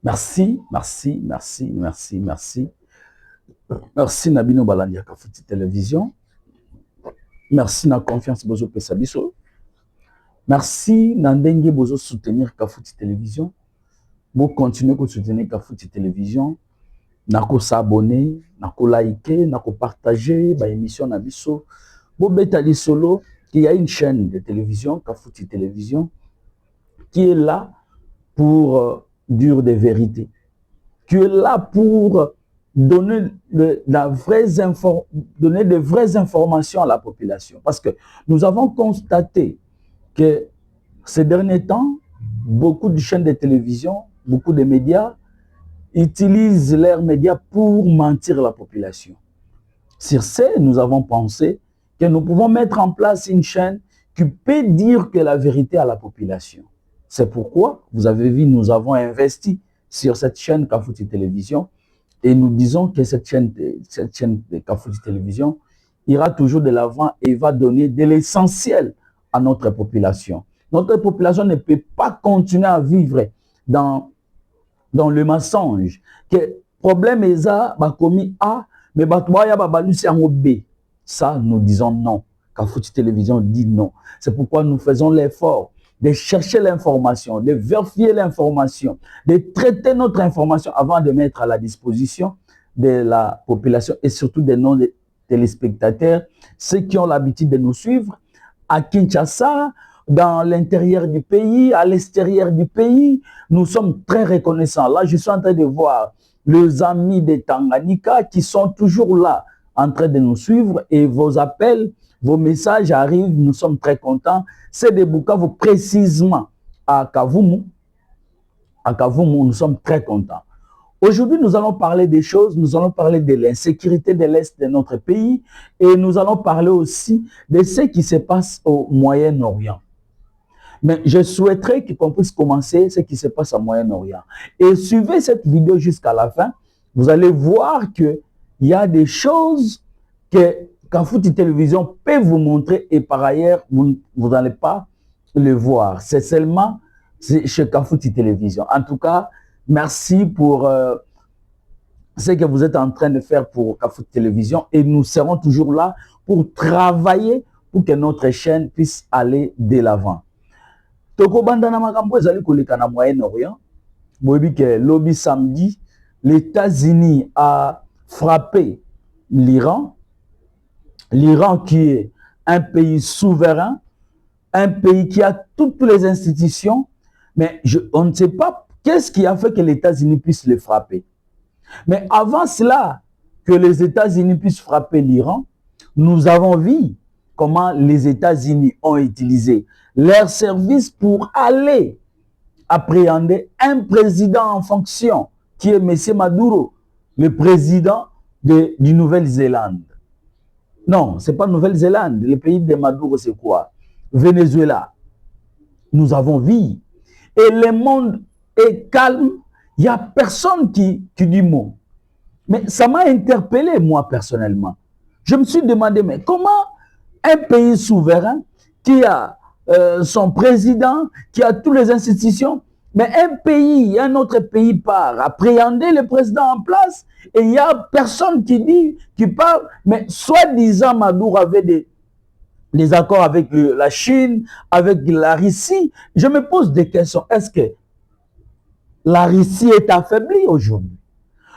Merci, merci, merci, merci, merci. Merci Nabino Balandia Kafuti Télévision. Merci na confiance Bozo Pesabiso. Merci Nandenge Bozo soutenir Kafuti Télévision. Vous continuez à soutenir Kafuti Télévision. Nako s'abonner, nako liker, nako partager ba émission na biso. Bo betali solo qu'il y a une chaîne de télévision Kafuti Télévision qui est là pour dire des vérités, qui est là pour donner donner de vraies informations à la population. Parce que nous avons constaté que ces derniers temps, beaucoup de chaînes de télévision, beaucoup de médias utilisent leurs médias pour mentir à la population. Sur ce, nous avons pensé que nous pouvons mettre en place une chaîne qui peut dire que la vérité à la population. C'est pourquoi, vous avez vu, nous avons investi sur cette chaîne Kafuti Télévision et nous disons que cette chaîne de Kafuti Télévision ira toujours de l'avant et va donner de l'essentiel à notre population. Notre population ne peut pas continuer à vivre dans le mensonge. Que problème est ça, commis A, mais c'est en B. Ça, nous disons non. Kafuti Télévision dit non. C'est pourquoi nous faisons l'effort de chercher l'information, de vérifier l'information, de traiter notre information avant de mettre à la disposition de la population et surtout des non-téléspectateurs, ceux qui ont l'habitude de nous suivre à Kinshasa, dans l'intérieur du pays, à l'extérieur du pays. Nous sommes très reconnaissants. Là, je suis en train de voir les amis de Tanganyika qui sont toujours là, en train de nous suivre et vos appels, vos messages arrivent, nous sommes très contents. C'est de Bukavu précisément à Kavumu. À Kavumu, nous sommes très contents. Aujourd'hui, nous allons parler des choses, nous allons parler de l'insécurité de l'Est de notre pays et nous allons parler aussi de ce qui se passe au Moyen-Orient. Mais je souhaiterais qu'on puisse commencer ce qui se passe au Moyen-Orient. Et suivez cette vidéo jusqu'à la fin, vous allez voir qu'il y a des choses que Kafuti Télévision peut vous montrer et par ailleurs, vous n'allez pas le voir. C'est seulement chez Kafuti Télévision. En tout cas, merci pour ce que vous êtes en train de faire pour Kafuti Télévision et nous serons toujours là pour travailler pour que notre chaîne puisse aller de l'avant. Toko bandana makambo ezali koleka na Moyen-Orient. Boyebi que lobby samedi, les États-Unis a frappé l'Iran. L'Iran qui est un pays souverain, un pays qui a toutes les institutions, mais on ne sait pas qu'est-ce qui a fait que les États-Unis puissent le frapper. Mais avant cela, que les États-Unis puissent frapper l'Iran, nous avons vu comment les États-Unis ont utilisé leurs services pour aller appréhender un président en fonction, qui est M. Maduro, le président du Nouvelle-Zélande. Non, ce n'est pas Nouvelle-Zélande. Le pays de Maduro, c'est quoi? Venezuela. Nous avons vu. Et le monde est calme. Il n'y a personne qui dit mot. Mais ça m'a interpellé, moi, personnellement. Je me suis demandé, mais comment un pays souverain qui a son président, qui a toutes les institutions, mais un autre pays part appréhender le président en place et il n'y a personne qui parle, mais soi-disant Maduro avait des accords avec la Chine, avec la Russie. Je me pose des questions. Est-ce que la Russie est affaiblie aujourd'hui?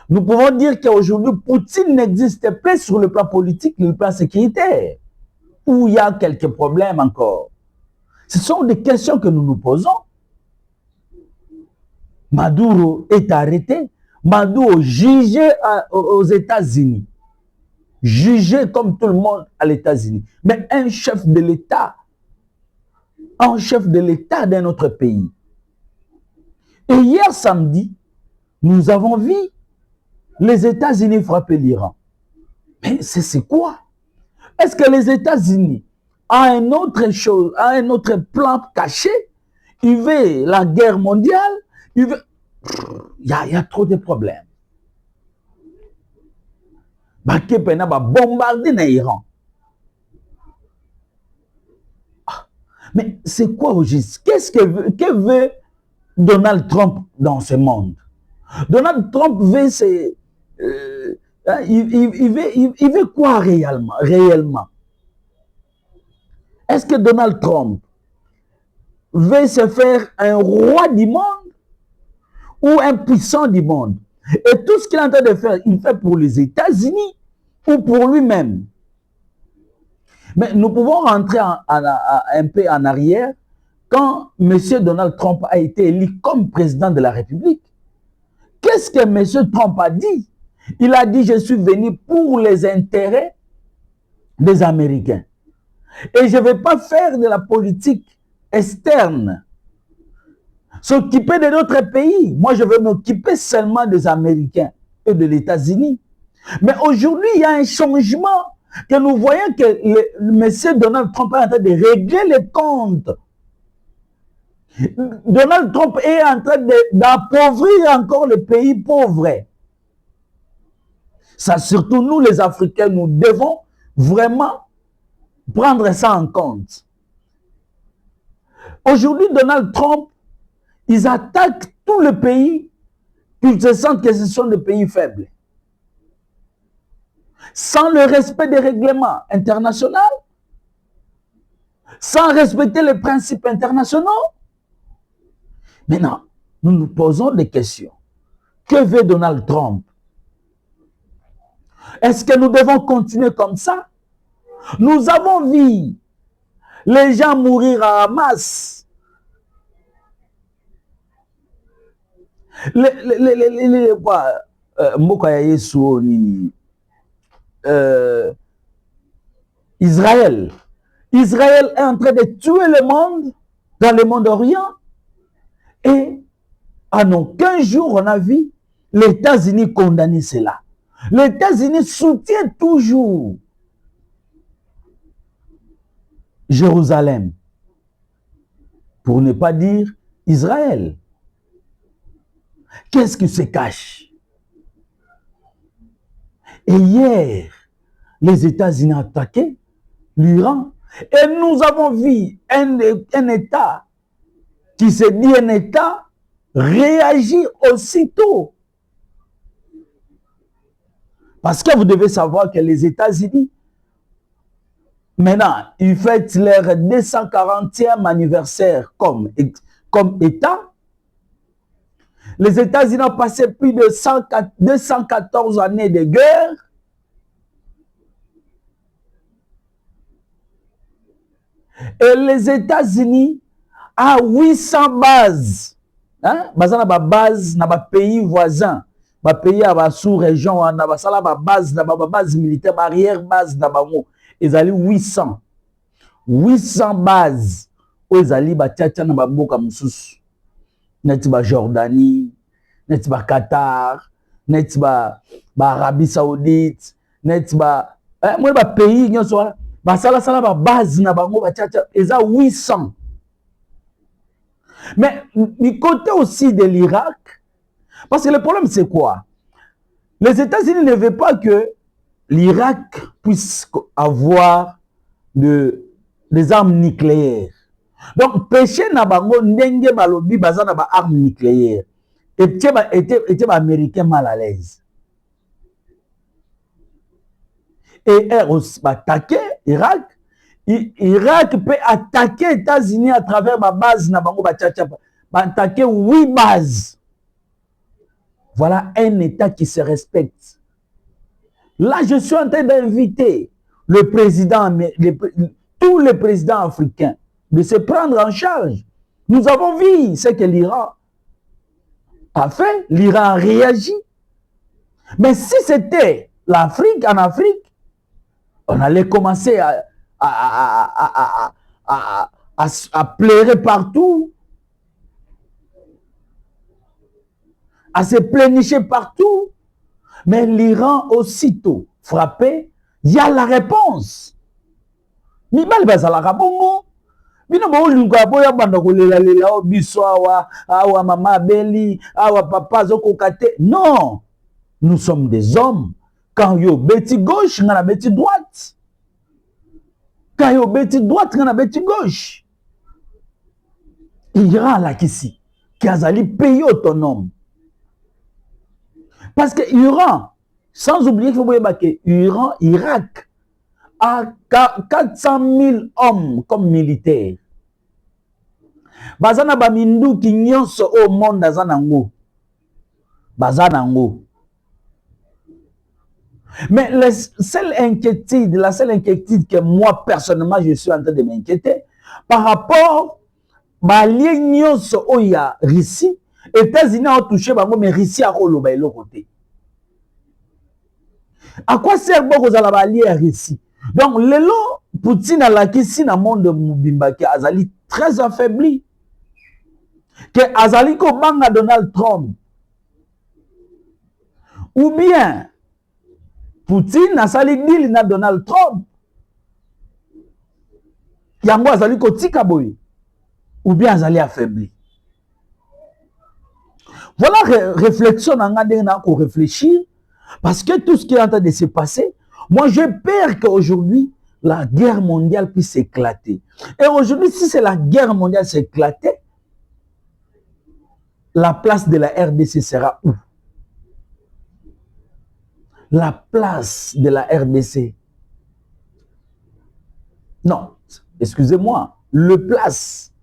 Nous pouvons dire qu'aujourd'hui, Poutine n'existe plus sur le plan politique, le plan sécuritaire, où il y a quelques problèmes encore. Ce sont des questions que nous nous posons. Maduro est arrêté. Maduro jugé aux États-Unis. Jugé comme tout le monde à les États-Unis. Mais un chef de l'État d'un autre pays. Et hier samedi, nous avons vu les États-Unis frapper l'Iran. Mais c'est quoi? Est-ce que les États-Unis ont un autre plan caché? Il veut la guerre mondiale? Il y a trop de problèmes. Bakepena va bombarder l'Iran. Mais c'est quoi au juste? Que veut Donald Trump dans ce monde? Donald Trump veut il veut quoi réellement? Est-ce que Donald Trump veut se faire un roi du monde ou un puissant du monde? Et tout ce qu'il est en train de faire, il fait pour les États-Unis ou pour lui-même? Mais nous pouvons rentrer un peu en arrière quand M. Donald Trump a été élu comme président de la République. Qu'est-ce que M. Trump a dit? Il a dit, je suis venu pour les intérêts des Américains. Et je ne vais pas faire de la politique externe, s'occuper de d'autres pays. Moi, je veux m'occuper seulement des Américains et de les États-Unis. Mais aujourd'hui, il y a un changement que nous voyons que M. Donald Trump est en train de régler les comptes. Donald Trump est en train d'appauvrir encore les pays pauvres. Ça, surtout nous, les Africains, nous devons vraiment prendre ça en compte. Aujourd'hui, Donald Trump, ils attaquent tout le pays, ils se sentent que ce sont des pays faibles. Sans le respect des règlements internationaux, sans respecter les principes internationaux. Maintenant, nous nous posons des questions. Que veut Donald Trump? Est-ce que nous devons continuer comme ça? Nous avons vu les gens mourir en masse. Israël. Israël est en train de tuer le monde dans le monde orient. Et en aucun jour, on a vu les États-Unis condamner cela. Les États-Unis soutiennent toujours Jérusalem, pour ne pas dire Israël. Qu'est-ce qui se cache? Et hier, les États-Unis ont attaqué l'Iran. Et nous avons vu un État qui se dit un État réagir aussitôt. Parce que vous devez savoir que les États-Unis, maintenant, ils fêtent leur 240e anniversaire comme État. Les États-Unis ont passé plus de 214 années de guerre. Et les États-Unis ont 800 bases. Hein? Bazana ba base na ba pays voisins. Ba pays à ba sous-région, na ba sala ba base, na ba base militaire, arrière base na ba mo. Ils allaient 800. 800 bases. Ils allaient ba tchatcha na ba boka msusu. Neti ba Jordanie, neti ba Qatar, neti ba Arabie Saoudite, neti ba moi ba pays nyonso ba sala ba base na bango ba tchatcha, ils ont 800. Mais du côté aussi de l'Irak, parce que le problème c'est quoi? Les États-Unis ne veulent pas que l'Irak puisse avoir des armes nucléaires. Donc, péché na bango ndenge balobi bazana ba armes nucléaires. Et était américain mal à l'aise. Et aussi attaquer Irak. Irak peut attaquer les États-Unis à travers ma base na bango ba tchatcha. Attaquer 8 bases. Voilà un État qui se respecte. Là, je suis en train d'inviter le président, tous les présidents africains de se prendre en charge. Nous avons vu ce que l'Iran a fait. L'Iran a réagi. Mais si c'était l'Afrique, en Afrique, on allait commencer à pleurer partout, à se plénicher partout. Mais l'Iran, aussitôt frappé, il y a la réponse. Mibali bazalaka bongo. Bino bolinga boya banda kolela o biso awa mama beli, awa papa zokokate. Non. Nous sommes des hommes. Quand yo beti gauche, ngana beti droite. Quand yo beti droite, ngana beti gauche. L'Iran là qu'ici. qui a un pays autonome. Parce que Iran, sans oublier qu'il faut que Iran, Irak, a 400 000 hommes comme militaires. Bazana bamindu qui nyonso au monde azanango. Bazanango. Mais la seule inquiétude que moi personnellement je suis en train de m'inquiéter par rapport à l'alliance où il y a Russie, États-Unis ont touché, mais Russie a relobé l'autre côté. À quoi sert beaucoup à allier à Russie? Donc, le long, Poutine a la question dans le monde de Mubimba qui est très affaibli. Que Azali ko banga Donald Trump. Ou bien, Poutine a sali deal na Donald Trump. Yango Azali ko tika boy. Ou bien Azali affaibli. Voilà réflexion n'a qu'on réfléchir. Parce que tout ce qui est en train de se passer, moi j'ai peur qu'aujourd'hui, la guerre mondiale puisse éclater. Et aujourd'hui, si c'est la guerre mondiale s'éclater, la place de la RDC sera où? La place de la RDC. Non, excusez-moi, le place.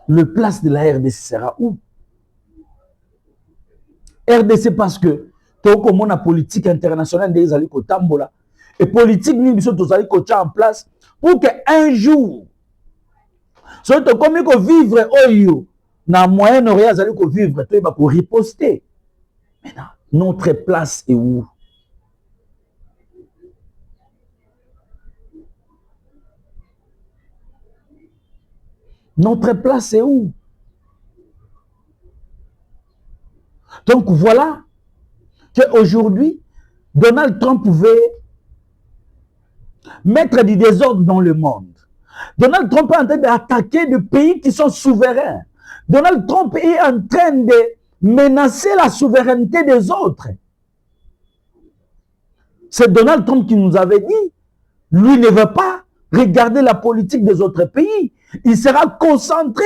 Le place de la RDC sera où? RDC parce que tout comme la politique internationale des alliés Tambola et politique nous sommes tous alliés en place pour qu'un jour surtout comme il vivre oyo na Moyen-Orient alliés vivre tout va pour riposter. Maintenant notre place est où? Notre place est où? Donc voilà qu'aujourd'hui, Donald Trump pouvait mettre du désordre dans le monde. Donald Trump est en train d'attaquer des pays qui sont souverains. Donald Trump est en train de menacer la souveraineté des autres. C'est Donald Trump qui nous avait dit, lui ne veut pas regarder la politique des autres pays. Il sera concentré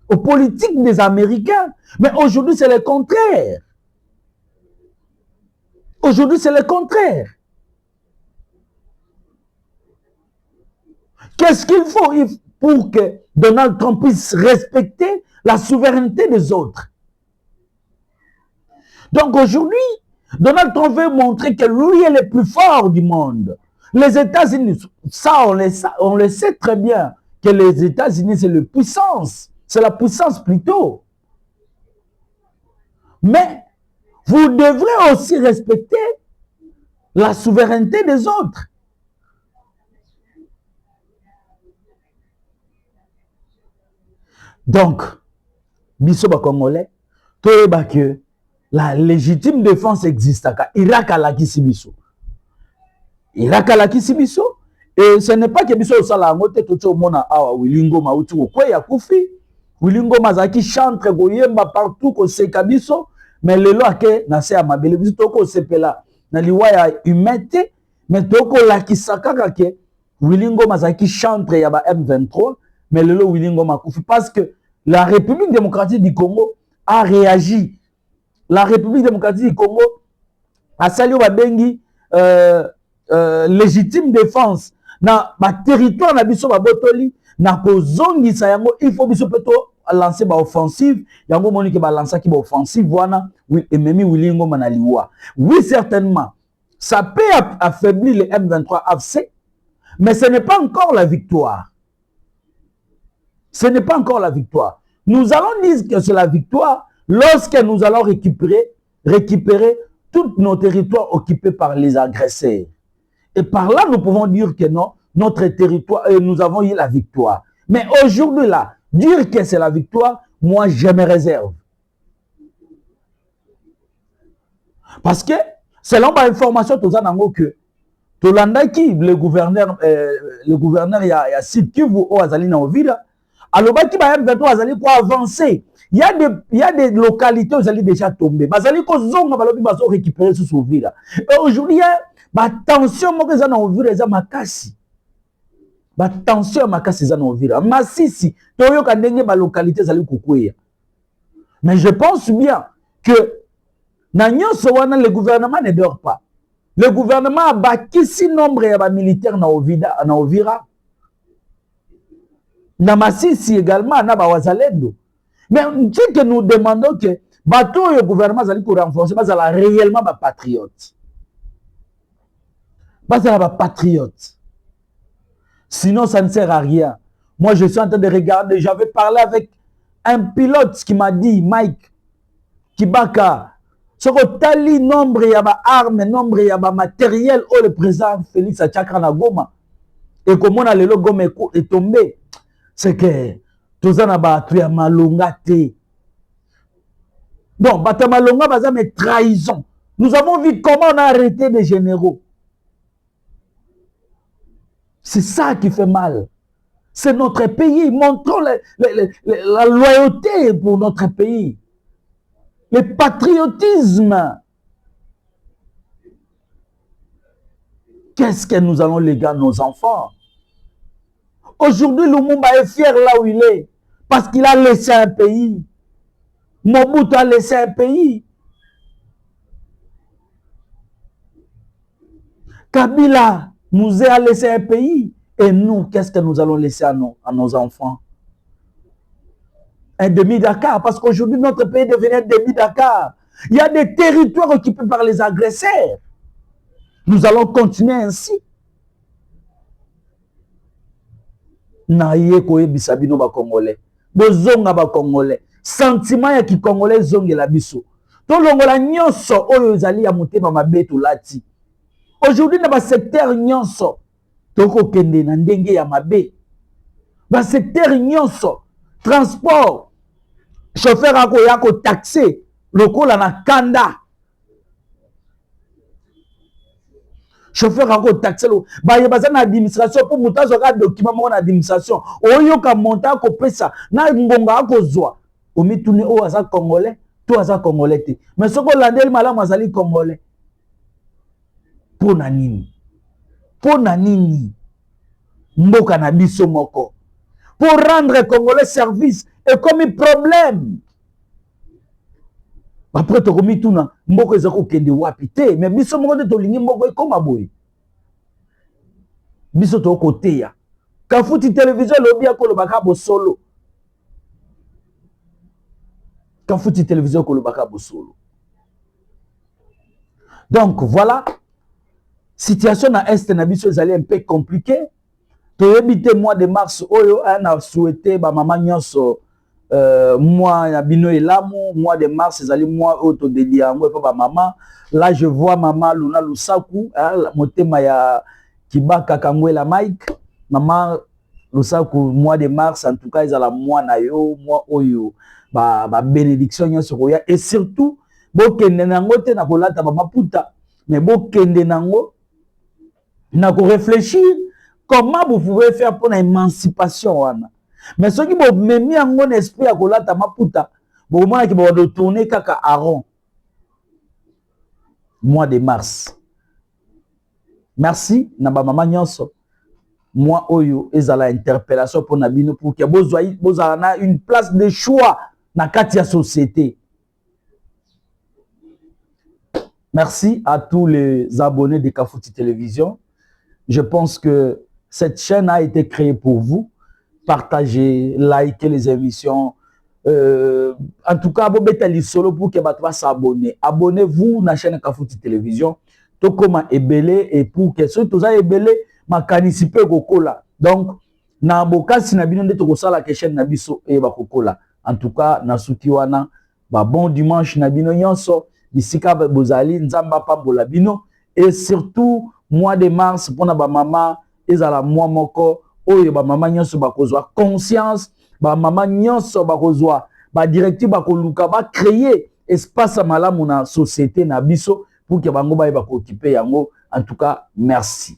aux politiques des Américains. Mais aujourd'hui, c'est le contraire. Aujourd'hui, c'est le contraire. Qu'est-ce qu'il faut pour que Donald Trump puisse respecter la souveraineté des autres? Donc aujourd'hui, Donald Trump veut montrer que lui est le plus fort du monde. Les États-Unis, ça on le sait très bien, que les États-Unis c'est la puissance. C'est la puissance plutôt. Mais vous devrez aussi respecter la souveraineté des autres. Donc, Bisoba Congolais, que la légitime défense existe. Irak a la Kisibiso. Irak a la Kisibiso. Et ce n'est pas que Biso Sala Mote Toto Mona Awa Wilingo Mautu Kweya Kufi. Wilingo Mazaki chantre Goyemba partout ko Sekabiso. Mais le loi que Nase Amabele Biso ko Sepela. Naliwaya humete. Mais Toko la Kisaka ke Wilingo Mazaki chantre Yaba M23. Mais le lot Wilingo Makufi. Parce que la République démocratique du Congo a réagi. La République démocratique du Congo a salué Babengi légitime défense. Na ba territoire na biso ba botoli na kozongi sa yango il faut biso peto lancer ba offensive yango moni ke ba lancer ki ba offensive wana oui et memi Wilingo manaliwa. Oui certainement ça peut affaiblir les M23 AFC mais ce n'est pas encore la victoire. Ce n'est pas encore la victoire. Nous allons dire que c'est la victoire lorsque nous allons récupérer tous nos territoires occupés par les agresseurs. Et par là, nous pouvons dire que non, notre territoire, nous avons eu la victoire. Mais aujourd'hui, là, dire que c'est la victoire, moi, je me réserve. Parce que, selon ma information, tout ça, que Tolandaki, le gouverneur, il y a Sid Kivu, au Azali Naovida, alors, qui va M23 pour avancer. Il y a des localités où Azali déjà tombé. Bazali ko zonga balobi bazo récupérer sous Souvira. Et aujourd'hui, il y a tension mo que ça na Ouvira za makasi. ba tension ya makasi eza na Uvira. Masisi toyoka ndenge ba localité zali kokweya. Mais je pense bien que na nyonso wana le gouvernement ne dort pas. Le gouvernement a bakisi nombre ya ba militaires na Uvira. Na Masisi également na ba wazalendo. Mais ce que nous demandons que bateau le gouvernement zali ko renforcer bazala réellement ba patriote. Bazala ba patriote. Sinon ça ne sert à rien. Moi je suis en train de regarder, j'avais parlé avec un pilote qui m'a dit Mike Kibaka ce que tali nombre ya ba armes, nombre ya ba matériel où le président Félix Tchakra na Goma et comment on a le Goma est tombé. C'est que tout ça n'a pas tué à Malonga té. Donc, Bata Malonga baza mais trahison. Nous avons vu comment on a arrêté des généraux. C'est ça qui fait mal. C'est notre pays. Montrons la loyauté pour notre pays. Le patriotisme. Qu'est-ce que nous allons léguer à nos enfants? Aujourd'hui, Lumumba est fier là où il est. Parce qu'il a laissé un pays. Mobutu a laissé un pays. Kabila nous a laissé un pays. Et nous, qu'est-ce que nous allons laisser à nos enfants? Un demi-Dakar. Parce qu'aujourd'hui, notre pays devient un demi-Dakar. Il y a des territoires occupés par les agresseurs. Nous allons continuer ainsi. Naye koye bisabino ba Congolais. Bozonga ba Congolais. Sentiment ya ki Congolais zongela biso. To longola nyonso oyo ezali ya motema mabeto lati. Aujourd'hui na ba secteur nyonso toko kende na ndenge ya mabe. Ba secteur nyonso transport chauffeur ako yako taxé lokola na kanda. Chauffeur a taxé lo ba yebaza na administration pour mutazo ka document mo na administration oyo ka monta ko pesa na ngonga ko zwa o mituni o asa congolais to asa congolais te mais soko landeli malamu azali congolais pour na nini mboka na biso moko pour rendre congolais service et comme problème après to komi tuna mboko ezako kende wapi te mais biso moko te tolingi mboko ekoma boye biso to koteya Kafuti télévision lobi akolobaka bosolo Kafuti télévision kolobaka bosolo. Donc voilà, situation na est na biso ezali un peu compliqué. To éviter mois de mars oyo ana souhaité ba mama nyonso mois ya bino elamu mois de mars ezali mois auto dédié yango pa ba mama. Là je vois maman Luna Lusaku motema ya Kibaka Kangwela Mike maman Lusaku mois de mars en tout cas ezala mois na yo mois oyo ba bénédiction nyonso koya et surtout bokende nango te na kolata ba maputa mais bokende nango na ko réfléchir comment vous pouvez faire pour l'émancipation wana. Mais ceux qui vont même en un esprit à kolata maputa, bon moment qui vont retourner kaka Aaron. Mois de mars. Merci na ba mama nyonso. Moi oyo ezala interpellation pour nabino pour que bozana une place de choix na kati ya société. Merci à tous les abonnés de Kafuti Télévision. Je pense que cette chaîne a été créée pour vous. Partagez, likez les émissions. En tout cas, vous solo pour que vous s'abonner. Abonnez-vous à la chaîne Kafuti Télévision. Tout comme ebele et pour que ceux qui sont ebele ma canisipe kokola. Donc, na boka sinabino de tokosala la chaîne nabiso et ba kokola. En tout cas, na suki wana ba bon dimanche nabino nyonso bisika bozali nzamba pambola bino et surtout mois de mars pour na ba mama ezala mois moko oyo ba mama nyonso bakozwa conscience ba mama nyonso bakozwa ba directive bakoluka ba créer espace malamu na société na biso pour que bango ba occuper yango. En tout cas, merci.